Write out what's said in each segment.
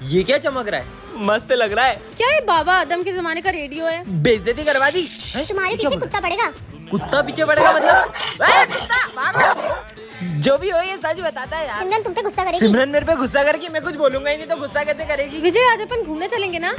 ये क्या चमक रहा है? मस्त लग रहा है। क्या ये बाबा आदम के जमाने का रेडियो है? बेइज्जती करवा दी। तुम्हारे पीछे कुत्ता पड़ेगा। कुत्ता पीछे पड़ेगा मतलब? कुत्ता भागो। जो भी हो ये सच बताता है यार। सिमरन तुम पे गुस्सा करेगी। सिमरन मेरे पे गुस्सा करके मैं कुछ बोलूंगा ही नहीं तो गुस्सा कैसे करेगी? विजय आज अपन घूमने चलेंगे ना?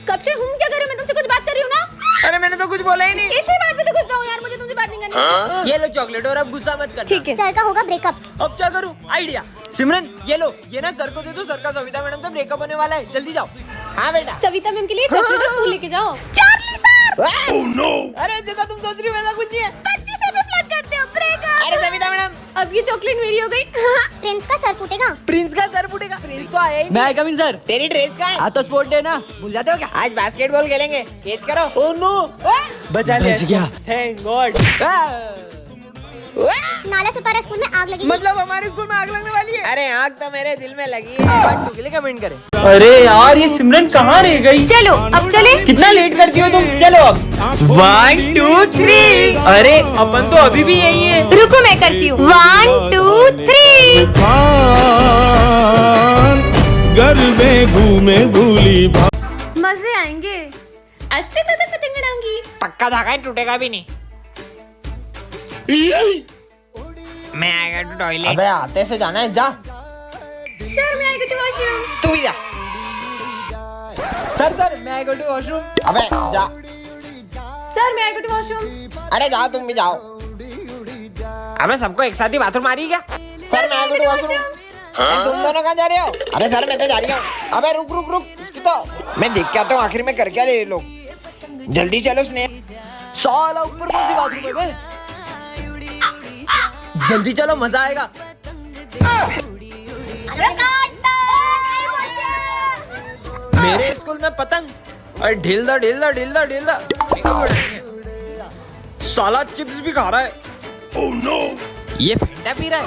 कब से हम क्या करें? मैं तुमसे कुछ बात कर रही हूँ ना? अरे मैंने तो कुछ बोला ही नहीं। इसी बात पे तो गुस्सा हो यार, मुझे तुमसे बात नहीं करनी। ये लो चॉकलेट और अब गुस्सा मत करना। ठीक है। सर का होगा ब्रेकअप। अब क्या करूँ? आइडिया। सिमरन ये लो, ये ना सर को दे दो। सर का सविता मैडम से ब्रेकअप होने वाला है, जल्दी जाओ। हाँ बेटा। सविता मैम के लिए चॉकलेट और फूल लेके जाओ। Charlie sir. अरे जैसा तुम सोच रही हो वैसा कुछ नहीं है। बच्ची से भी फ्लर्ट करते हो, ब्रेकअप। अरे सविता मैडम, अब ये चॉकलेट मेरी हो गई। प्रिंस का सर फूटेगा। प्रिंस का सर फूटेगा। प्रिंस तो आया ही। मैं कमिंग सर। तेरी ड्रेस का है? आज तो स्पोर्ट डे ना, भूल जाते हो क्या? आज बास्केटबॉल खेलेंगे, कैच करो। ओह नो, बचा लिया। बच गया। Thank God. नाला सुपारा स्कूल में आग लगी। मतलब हमारे स्कूल में आग लगने वाली है? अरे आग तो मेरे दिल में लगी है। बात के लिए कमेंट करें। अरे यार ये सिमरन कहाँ रह गई? चलो अब चले। कितना लेट करती हो तुम? चलो अब 1 2 3। अरे अपन तो अभी भी यही है। रुको मैं करती हूँ। 1 2 3। घर में घूमे भूली मजे आएंगे। अस्ते तो पतंग उड़ाऊंगी। पक्का धागा है, टूटेगा भी नहीं। मैं आएगा टू टॉयलेट। अबे आते से जाना है, जा। सर मैं आई गो टू वॉशरूम। तू भी जा। सर मैं आई गो टू वॉशरूम। अबे जा। सर मैं आई गो टू वॉशरूम। अरे जाओ, तुम भी जाओ। अबे सबको एक साथ ही बाथरूम आ रही है क्या? सर मैं आएगा टू वॉशरूम। तुम दोनों कहाँ जा रहे हो? अरे सर मैं तो जा रही हूँ। अबे रुक रुक रुक, उसकी तो मैं देख के आता हूँ आखिर में कर क्या रहे ये लोग। जल्दी चलो स्नेह। साला ऊपर कौन सी बाथरूम है बे? जल्दी चलो, मजा आएगा। मेरे स्कूल में पतंग और ढील दो ढील दो ढील दो ढील दो। साला चिप्स भी खा रहा है। oh, no. ये फंडा पी रहा है।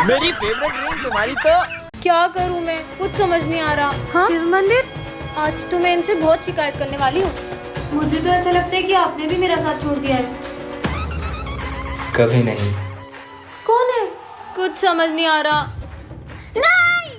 मेरी फेवरेट ड्रिंक तुम्हारी तो। क्या करूँ मैं, कुछ समझ नहीं आ रहा। हाँ? शिव मंदिर, आज तो मैं इनसे बहुत शिकायत करने वाली हूँ। मुझे तो ऐसा लगता है कि आपने भी मेरा साथ छोड़ दिया है। कभी नहीं। कौन है? कुछ समझ नहीं आ रहा। नहीं।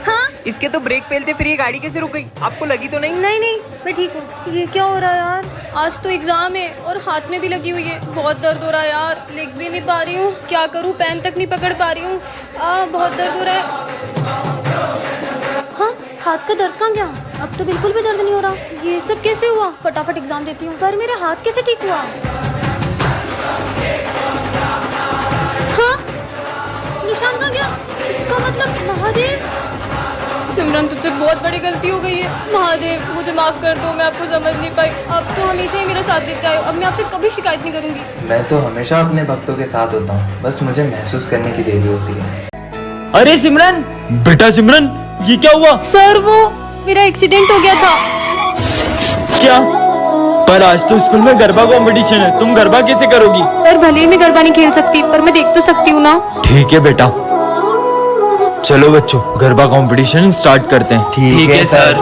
हाँ? इसके तो ब्रेक फेल थे, फिर ये गाड़ी कैसे रुक गई? आपको लगी तो नहीं? नहीं मैं ठीक हूँ। ये क्या हो रहा है यार? आज तो एग्जाम है और हाथ में भी लगी हुई है। बहुत दर्द हो रहा है यार, लिख भी नहीं पा रही हूँ। क्या करूँ, पेन तक नहीं पकड़ पा रही हूँ। बहुत दर्द हो रहा है। हाँ, हाथ का दर्द कहाँ गया? अब तो बिल्कुल भी दर्द नहीं हो रहा। ये सब कैसे हुआ? फटाफट एग्जाम देती हूँ। पर मेरा हाथ कैसे ठीक हुआ? हाँ, निशान कहाँ गया? इसका मतलब महादेव। सिमरन तुझसे बहुत बड़ी गलती हो गई है। महादेव मुझे माफ कर दो, मैं आपको समझ नहीं पाई। अब तो हमेशा ही मेरा साथ देते आए हो। अब मैं आपसे कभी शिकायत नहीं करूंगी। मैं तो हमेशा अपने भक्तों के साथ होता हूँ, बस मुझे महसूस करने की देरी होती है। अरे सिमरन, बेटा सिमरन, ये क्या हुआ? सर वो मेरा एक्सीडेंट हो गया था। क्या? पर आज तो स्कूल में गरबा कंपटीशन है, तुम गरबा कैसे करोगी? सर भले ही मैं गरबा नहीं खेल सकती, पर मैं देख तो सकती हूँ ना। ठीक है बेटा, चलो बच्चों गरबा कंपटीशन स्टार्ट करते हैं। ठीक है सर।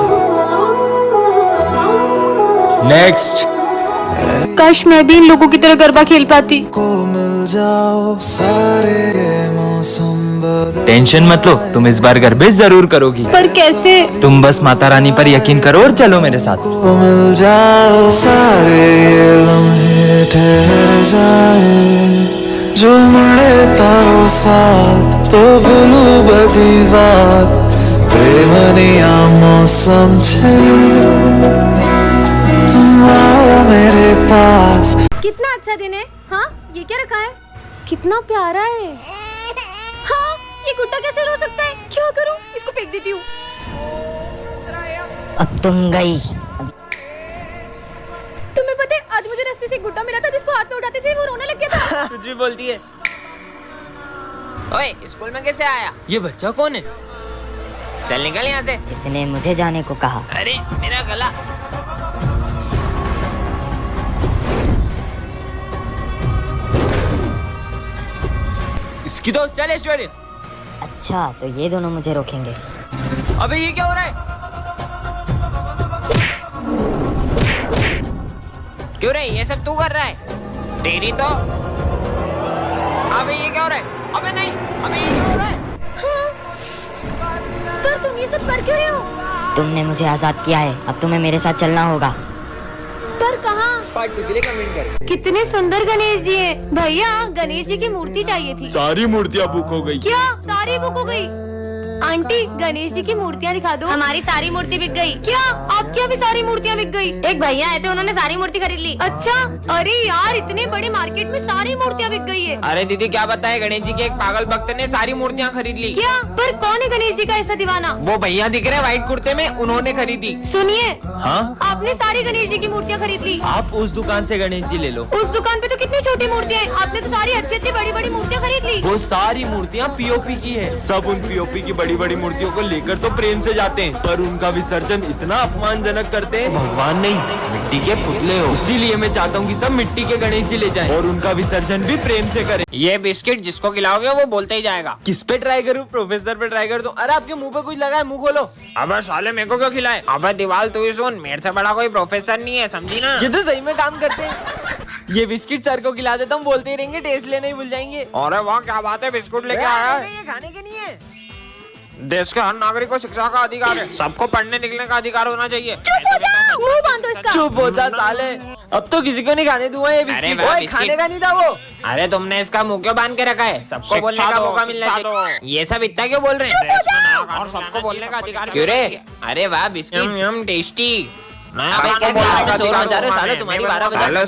नेक्स्ट। काश मैं भी इन लोगों की तरह गरबा खेल पाती। टेंशन मत लो, तुम इस बार गरबे जरूर करोगी। पर कैसे? तुम बस माता रानी पर यकीन करो और चलो मेरे साथ। मिल जाओ सारे लम्हे ठहर जाए, जो मिले तारो साथ तो भूलू बदी बात, प्रेमनिया मौसम छे तुम आओ मेरे पास। कितना अच्छा दिन है। हाँ, ये क्या रखा है? कितना प्यारा है। हाँ, ये गुड्डा कैसे रो सकता है? क्या करूँ? इसको फेंक देती हूँ। अब तुम गई। तुम्हें पता है, आज मुझे रास्ते से एक गुड्डा मिला था जिसको हाथ में उठाते थे वो रोने लग गया था। कुछ भी बोलती है। ओए, स्कूल में कैसे आया? ये बच्चा कौन है? चल निकल यहाँ से। इसने मुझे जाने को कहा। अरे मेरा गला। इसकी तो चल ऐश्वर्य। अच्छा तो ये दोनों मुझे रोकेंगे। अबे ये क्या हो रहा है? क्यों रे, ये सब तू कर रहा है? तेरी तो। अबे ये क्या हो रहा है? अबे तुमने मुझे आजाद किया है, अब तुम्हें मेरे साथ चलना होगा। पर कहाँ? पार्ट 2 के लिए कमेंट कर। कितने सुंदर गणेश जी हैं। भैया गणेश जी की मूर्ति चाहिए थी। सारी मूर्तियाँ बुक हो गई। क्या सारी बुक हो गई? आंटी गणेश जी की मूर्तियाँ दिखा दो। हमारी सारी मूर्ति बिक गई। क्या आपकी अभी सारी मूर्तियाँ बिक गई? एक भैया आए थे, उन्होंने सारी मूर्ति खरीद ली। अच्छा, अरे यार इतने बड़े मार्केट में सारी मूर्तियाँ बिक गई है। अरे दीदी क्या बताए, गणेश जी के एक पागल भक्त ने सारी मूर्तियाँ खरीद ली। क्या? पर कौन है गणेश जी का ऐसा दीवाना? वो भैया दिख रहे व्हाइट कुर्ते में, उन्होंने खरीदी। सुनिए, हाँ, आपने सारी गणेश जी की मूर्तियाँ खरीद ली। आप उस दुकान से गणेश जी ले लो। उस दुकान पे तो कितनी छोटी मूर्तियाँ हैं, आपने तो सारी अच्छी अच्छी बड़ी बड़ी मूर्तियाँ खरीद ली। वो सारी मूर्तियाँ पीओपी की है। सब उन पीओपी की बड़ी बड़ी मूर्तियों को लेकर तो प्रेम से जाते हैं, पर उनका विसर्जन इतना अपमानजनक करते हैं। भगवान नहीं, मिट्टी के पुतले हो। इसीलिए मैं चाहता हूँ कि सब मिट्टी के गणेश जी ले जाएं और उनका विसर्जन भी प्रेम से करें। ये बिस्किट जिसको खिलाओगे वो बोलते ही जाएगा। किस पे ट्राई करूँ? प्रोफेसर पे ट्राई कर दो। अरे आपके मुंह पे कुछ लगा है, मुंह खोलो। अबे साले मेरे को क्यों खिलाए? अबे दीवाल तू ही सुन, मेरे से बड़ा कोई प्रोफेसर नहीं है, समझी ना? ये तो सही में काम करते हैं। ये बिस्किट सर को खिला देता हूँ, बोलते ही रहेंगे, टेस्ट लेना ही भूल जाएंगे। अरे वाह क्या बात है, बिस्कुट लेके आया है। ये खाने के नहीं है। देश के हर नागरिक को शिक्षा का अधिकार है, सबको पढ़ने निकलने का अधिकार होना चाहिए। चुप हो जा, मुंह बांधो इसका। चुप हो जा साले, अब तो किसी को नहीं खाने दूंगा ये बिस्किट। वाह, ओए, बिस्किट। खाने का नहीं था वो। अरे तुमने इसका मुंह क्यों बांध के रखा है? सबको बोलने का मौका मिलना चाहिए। ये सब इतना क्यों बोल रहे हैं? और सबको बोलने का अधिकार क्यों रे? अरे वाह बिस्किट टेस्टी।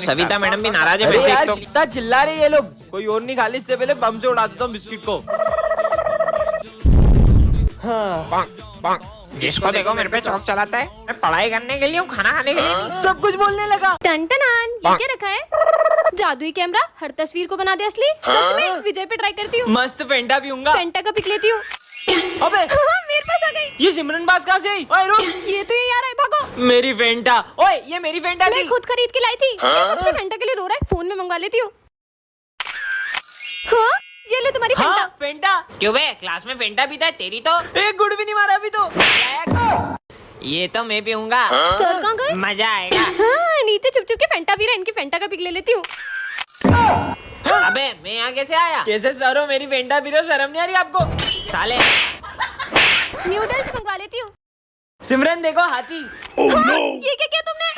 सविता मैडम भी नाराज है। अरे वैसे यार तो। कितना चिल्ला रहे ये लोग, कोई और नहीं खा ले, इससे पहले बम से उड़ा देता हूँ बिस्किट को। हाँ, जिसको देखो मेरे पे चौक चलाता है। मैं पढ़ाई करने के लिए हूँ, खाना खाने के लिए नहीं। सब कुछ बोलने लगा। टन-टनान, ये क्या रखा है? जादुई कैमरा हर तस्वीर को बना दे असली। सच में विजय पे ट्राई करती हूँ। मस्त फेंटा पीऊंगा। फेंटा का पिक लेती हूँ। अबे मेरे पास आ गई। ये सिमरन बास कहाँ से आई? ओए रुक, ये तो ये यार है, भागो। मेरी फेंटा। ओए ये मेरी फेंटा मैं थी। खुद खरीद के लाई थी। ये कब से फेंटा के लिए रो रहा है? फोन में मंगवा लेती हूँ। हाँ, ये ले तुम्हारी फेंटा। हाँ, फेंटा। क्यों बे, क्लास में फेंटा पीता है? तेरी तो एक गुड़ भी नहीं मारा अभी तो। ये तो मैं पीऊंगा। सर कहाँ गए? मजा आएगा। हाँ, नीचे छुप छुप के फेंटा पी रहा है। इनकी फेंटा का पिक ले लेती हूँ। अबे मैं यहाँ कैसे आया? कैसे सर हो, मेरी फेंटा पी रहे हो, शर्म नहीं आ रही आपको? साले न्यूडल्स मंगवा लेती हूँ। सिमरन देखो हाथी। हाँ, ये क्या किया तुमने?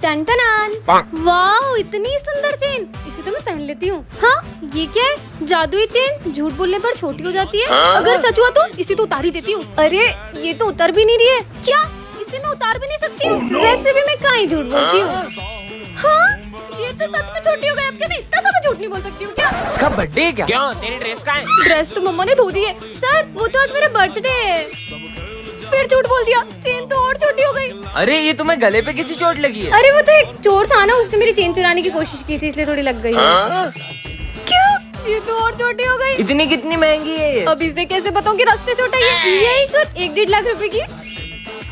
टन-टनान, वाओ इतनी सुंदर चेन, इसे तो मैं पहन लेती हूँ। हाँ, ये क्या है? जादुई चेन झूठ बोलने पर छोटी हो जाती है। अगर सच हुआ तो इसे तो उतार ही देती हूँ। अरे ये तो उतर भी नहीं रही है। क्या इसे मैं उतार भी नहीं सकती हूँ? वैसे भी मैं कहाँ ही झूठ बोलती हूँ। हाँ, ये तो सच में छोटी हो गई। अब क्या मैं इतना सा झूठ नहीं बोल सकती हूँ क्या? इसका बर्थडे है क्या? क्यों, तेरी ड्रेस कहाँ है? ड्रेस तो मम्मा ने धो दी है। सर वो तो आज मेरा बर्थडे है। फिर झूठ बोल दिया, चेन तो और छोटी हो गई। अरे ये तुम्हें गले पे किसी चोट लगी है? अरे वो तो एक चोर था ना, उसने मेरी चेन चुराने की कोशिश की थी, इसलिए थोड़ी लग गई। क्या? ये तो और छोटी हो गई। इतनी कितनी महंगी है ये? अब इसे कैसे बताऊं कि रास्ते छोटा है? यही कुछ 1-1.5 लाख रुपए की।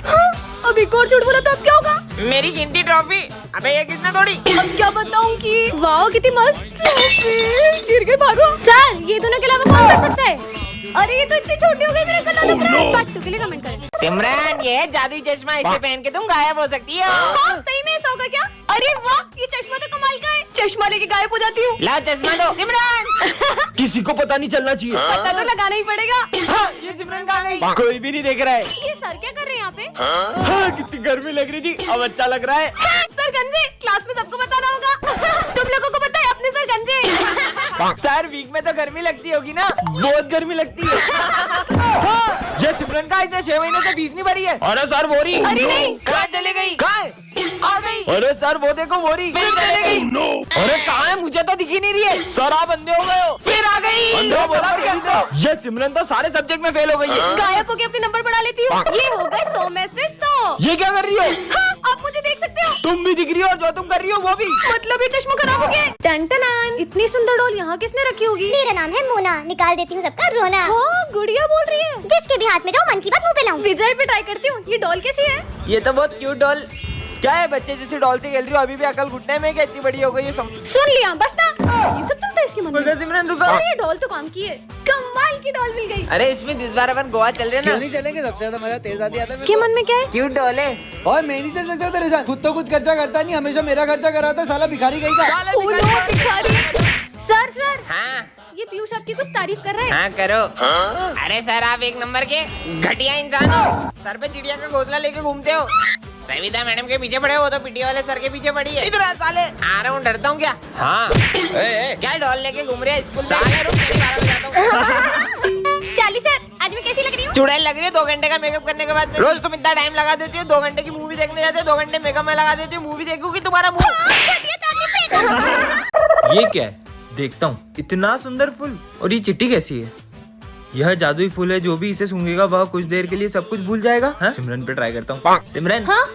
हाँ, अब एक और झूठ बोला तो अब क्या होगा? मेरी गिनती ट्रॉफी। अबे ये किसने तोड़ी? अब क्या बताऊं कि वाओ कितनी मस्त ट्रॉफी। गिर गई, भागो। सर ये दोनों के अलावा कौन कर सकता है? अरे ये तो इतनी छोटी हो गई, मेरा गला दब रहा है। पार्ट 2 के लिए कमेंट करें। सिमरन ये जादुई चश्मा, इसे पहन के तुम गायब हो सकती हो। कौन सही में ऐसा होगा क्या? अरे वाह, ये चश्मा तो कमाल का है। चश्मा लेके गायब हो जाती हूँ। ला चश्मा दो सिमरन। किसी को पता नहीं चलना चाहिए। पता तो लगाना ही पड़ेगा। हाँ, ये सिमरन कहाँ गई? कोई भी नहीं देख रहा है। ये सर क्या कर रहे हैं यहाँ पे? हाँ, कितनी गर्मी लग रही थी, अब अच्छा लग रहा है। सर गंजे, क्लास में सबको बताना होगा। तुम लोगों को पता है अपने सर गंजे। सर वीक में तो गर्मी लगती होगी ना? बहुत गर्मी लगती है। हाँ, ये सिमरन का इसने 6 महीने से फीस नहीं भरी है। अरे सर बोरी। अरे नहीं, कहाँ चले गई? कहाँ है? आ गई। अरे सर वो देखो बोरी फिर चले गई। अरे कहाँ है, मुझे तो दिखी नहीं रही है। सर आप अंधे हो गए हो। फिर आ गई। अंधे बोला क्या? ये सिमरन तो सारे सब्जेक्ट में फेल हो गई है। गायब होके अपने नंबर बढ़ा लेती हूँ। ये हो गए 100 में से 100। ये क्या कर रही हो? हाँ, आप मुझे देख सकते हो। तुम भी दिख रही हो और जो तुम कर रही हो वो भी। मतलब ये चश्मा खराब हो गया। टन-टनान, इतनी सुंदर डॉल यहाँ किसने रखी होगी? मेरा नाम है मोना, निकाल देती हूँ सबका रोना। हाँ, गुड़िया बोल रही है। जिसके भी हाथ में जाओ मन की बात मुंह पे लाऊं। विजय पे ट्राई करती हूँ। ये डॉल कैसी है? ये तो बहुत क्यूट डॉल। क्या है, बच्चे जैसे डॉल से खेल रही हो? अभी भी अकल घुटने में क्या इतनी बड़ी हो गई है? सुन लिया बस ना। ये सब चलता है इसके मन में। सिमरन रुको। अरे ये डॉल तो काम की है। कमाल की डॉल मिल गई। अरे इसमें इस बार अपन गोवा चल रहे हैं ना? नहीं चलेंगे, सबसे ज्यादा मजा तेरे साथ ही आता है। इसके मन में क्या है? क्यूट डॉल है। और मैं नहीं चल सकता तेरे साथ, खुद तो कुछ खर्चा करता नहीं, हमेशा मेरा खर्चा कराता है, साला भिखारी कहीं का। ओ नो, भिखारी। सर हाँ ये पीयूष आपकी कुछ तारीफ कर रहा है। हाँ करो। अरे सर आप एक नंबर के घटिया इंसान हो, सर पे चिड़िया का घोंसला लेके घूमते हो। सविता मैडम के पीछे पड़े हो तो पीटी वाले सर के पीछे पड़ी है। इधर आ साले। आ रहा हूँ, डरता हूँ क्या? हाँ क्या डॉल लेके घूम रहे हैं स्कूल में? रुक तेरी 12 बजाता हूँ। चार्ली सर आज मैं कैसी लग रही हूँ? चुड़ैल लग रही है 2 घंटे का मेकअप करने के बाद। रोज तुम इतना टाइम लगा देती हो, 2 घंटे की मूवी देखने जाते हो, 2 घंटे मेकअप में लगा देती हो। मूवी देखूंगी तुम्हारा मुंह। ये क्या है? देखता हूँ। इतना सुंदर फूल, और ये चिट्ठी कैसी है? यह जादुई फूल है, जो भी इसे सूंघेगा वह कुछ देर के लिए सब कुछ भूल जाएगा। हाँ? सिमरन पे ट्राई करता हूँ। सिमरन हाँ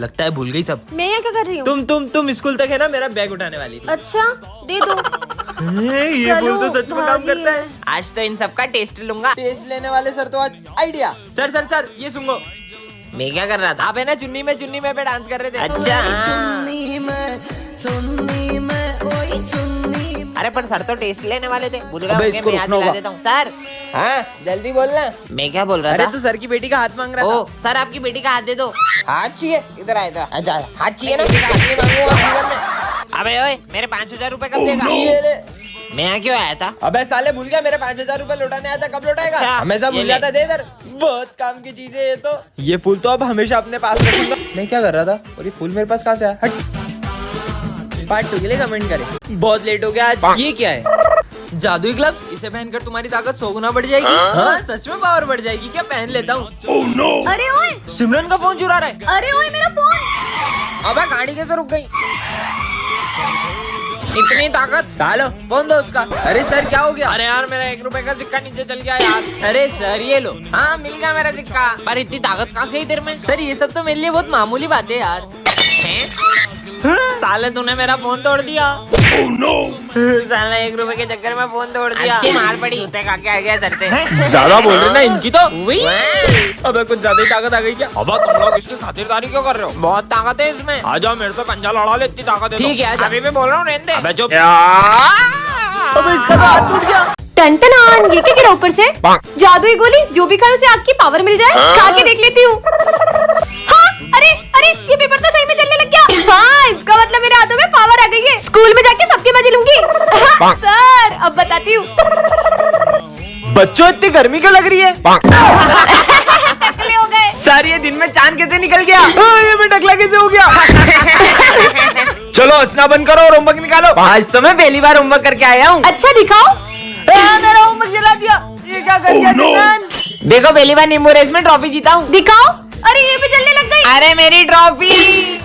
लगता है भूल गई सब। मैं यहाँ क्या कर रही हूँ? तुम स्कूल तक है ना मेरा बैग उठाने वाली थी। अच्छा दे दो। ये फूल तो सच में काम भागी करता है। आज तो इन सबका टेस्ट लूंगा। टेस्ट लेने वाले सर तो आज आइडिया। सर ये सुनो। मैं क्या कर रहा था? आप है ना चुन्नी में पे डांस कर रहे थे। अच्छा अरे पर सर तो टेस्ट लेने वाले थे। भूल गया, इसको मैं याद रुकना दिला होगा। देता हूँ। सर हाँ जल्दी बोलना। मैं क्या बोल रहा अरे था? तू सर की बेटी का हाथ मांग रहा ओ था। सर आपकी बेटी का हाथ दे दो। हाथ चाहिए? इधर आ इधर आ। जा हाथ चाहिए ना? हाथ नहीं मांगूंगा जीवन में। अबे ओए मेरे 5000 रुपए कब देगा? ये ले। मैं यहाँ क्यों आया था? अबे साले भूल गया, मेरे 5000 रुपए लौटाने आया था। कब लौटाएगा? अच्छा, हमेशा ये भूल ले। जाता। दे इधर। बहुत काम की चीज है ये तो। ये फूल तो अब हमेशा अपने पास रखूंगा। मैं क्या कर रहा था और ये फूल मेरे पास कहाँ से आया? हट। पार्ट 2 के लिए कमेंट करें। बहुत लेट हो गया आज। ये क्या है? जादुई ग्लव्स। इसे पहनकर तुम्हारी ताकत 100 गुना बढ़ जाएगी। हाँ सच में पावर बढ़ जाएगी क्या? पहन लेता हूँ। अरे ओए, सिमरन का फोन चुरा रहा है। अरे ओए मेरा फोन। अबे गाड़ी कैसे रुक गई? इतनी ताकत? सालो फोन दो उसका। अरे सर क्या हो गया? अरे यार मेरा 1 रुपए का सिक्का नीचे चल गया यार। अरे सर ये लो। हाँ मिल गया मेरा सिक्का। पर इतनी ताकत कहाँ से इधर में? सर ये सब तो मेरे लिए बहुत मामूली बात है यार। साले तूने मेरा फोन तोड़ दिया। साले 1 रुपए के चक्कर में फोन तोड़ दिया। अच्छी मार पड़ी। जूते खा के आ गया सर से। ज्यादा बोल रहे ना इनकी तो। अबे कुछ ज्यादा ही ताकत आ गई क्या? अब तुम लोग इसकी खातिरदारी क्यों कर रहे हो? बहुत ताकत है इसमें। आ जाओ मेरे से पंजा लड़ा ले, इतनी ताकत है। ठीक है आजा। अभी भी बोल रहा हूँ रहने दे। अबे चुप। अबे इसका तो हाथ टूट गया। टन ये क्या गिरा ऊपर से? जादुई गोली, जो भी खाए उसे आग की पावर मिल जाए। खा के देख लेती हूँ। हाँ अरे अरे ये पेपर तो सही में जलने लग गया। हाँ इसका मतलब मेरे हाथों में पावर आ गई है। स्कूल में जाके सबके मजे लूंगी। हाँ, सर अब बताती हूँ। बच्चों इतनी गर्मी क्यों लग रही है? टकले हो गए। सर ये दिन में चांद कैसे निकल गया? ये मैं टकला कैसे हो गया? चलो हंसना बंद करो और होमवर्क निकालो। आज तो मैं पहली बार होमवर्क करके आया हूँ। अच्छा दिखाओ। मेरा होमवर्क जला दिया। ये क्या कर दिया सिमरन? देखो पहली बार नींबू रेस में ट्रॉफी जीता हूँ। दिखाओ। अरे ये भी जलने लग गई। अरे मेरी ट्रॉफी।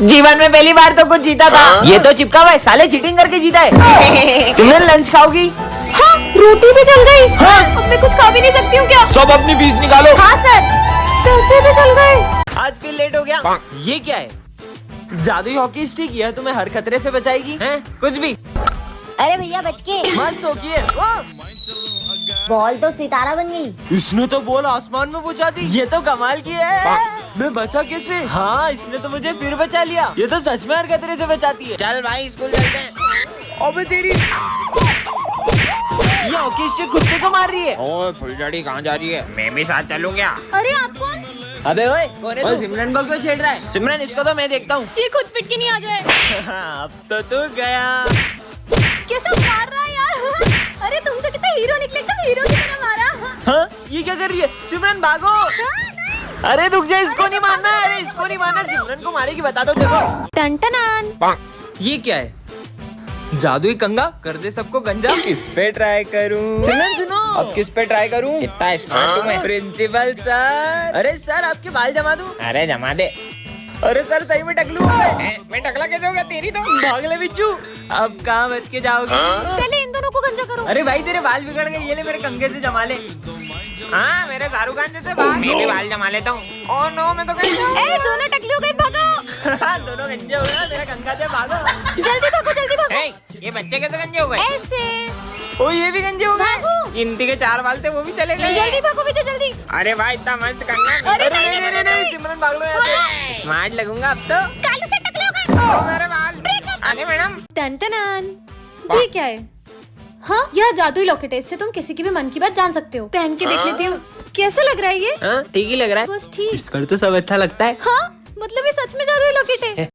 जीवन में पहली बार तो कुछ जीता था। ये तो चिपका हुआ है, साले चीटिंग करके जीता है। सिमरन लंच खाओगी? हाँ रोटी भी जल गई। हाँ अब मैं कुछ खा भी नहीं सकती हूँ क्या? सब अपनी फीस निकालो। हाँ सर पैसे भी जल गए। आज फिर लेट हो गया। ये क्या है? जादुई हॉकी स्टिक। यह तुम्हें हर खतरे से बचाएगी। हैं? कुछ भी। अरे भैया बच के। मस्त होगी है। बॉल तो सितारा बन गई। इसने तो बॉल आसमान में पहुंचा दी। ये तो कमाल की है। मैं बचा कैसे? हाँ इसने तो मुझे फिर बचा लिया। ये तो सच में हर खतरे से बचाती है। चल भाई स्कूल चलते हैं। अबे तेरी ये हॉकी स्टिक खुद से क्यों मार रही है? ओए फुलझड़ी कहाँ जा रही है? मैं भी साथ चलूं क्या? अरे आप कौन? अबे ओए कौन है तू? सिमरन को क्यों छेड़ रहा है? सिमरन इसको तो मैं देखता हूँ। ये खुद पिट के नहीं आ जाए। अब तो तू गया। कैसा मार रहा है यार? अरे तुम तो कितना हीरो निकले, तुम हीरो की तरह मारा। हाँ ये क्या कर रही है? सिमरन भागो। अरे रुक जा, इसको नहीं मारना। अरे इसको नहीं मारना, सिमरन को मारेगी। बता दो देखो। टन ये क्या है? जादुई कंगा कर दे सबको गंजा। किस पे ट्राई करूं? सिमरन सुनो, अब किस पे ट्राई करूं? कितना स्मार्ट हूँ मैं। Principal sir. अरे सर आपके बाल जमा दूं? अरे जमा दे। अरे सर सही में टकलू है। मैं टकला कैसे हो गया? तेरी तो भाग ले बिच्छू। अब कहाँ बच के जाओगे? पहले इन दोनों को गंजा करो। अरे भाई तेरे बाल बिगड़ गए, ये ले मेरे कंघे से जमा ले। हाँ मेरे शाहरुख खान जैसे बाल। मैं भी बाल जमा लेता हूँ। ओह नो मैं तो गई। ए दोनों टकली हो गई, भागो। दोनों गंजे हो गए, मेरा कंघा से भागो। जल्दी भागो जल्दी भागो। हे, ये बच्चे कैसे गंजे हो गए? ऐसे। ओ ये भी गंजे हो गए। भागो इनती के 4 बाल थे वो भी चले गए। जल्दी भागो बेटा जल्दी। अरे भाई इतना मस्त कंगा। अरे नहीं सिमरन भाग लो यहाँ से। स्मार्ट लगूंगा अब तो। कालू से टकले हो गए। ओ मेरे बाल। अरे मैडम। टन ये क्या है? हाँ यह जादुई लॉकेट है, इससे तुम किसी की भी मन की बात जान सकते हो। पहन के देख लेती हूँ कैसा लग रहा है ये। हाँ ठीक ही लग रहा है। बस ठीक। इस पर तो सब अच्छा लगता है। हाँ मतलब ये सच में जादुई लॉकेट है।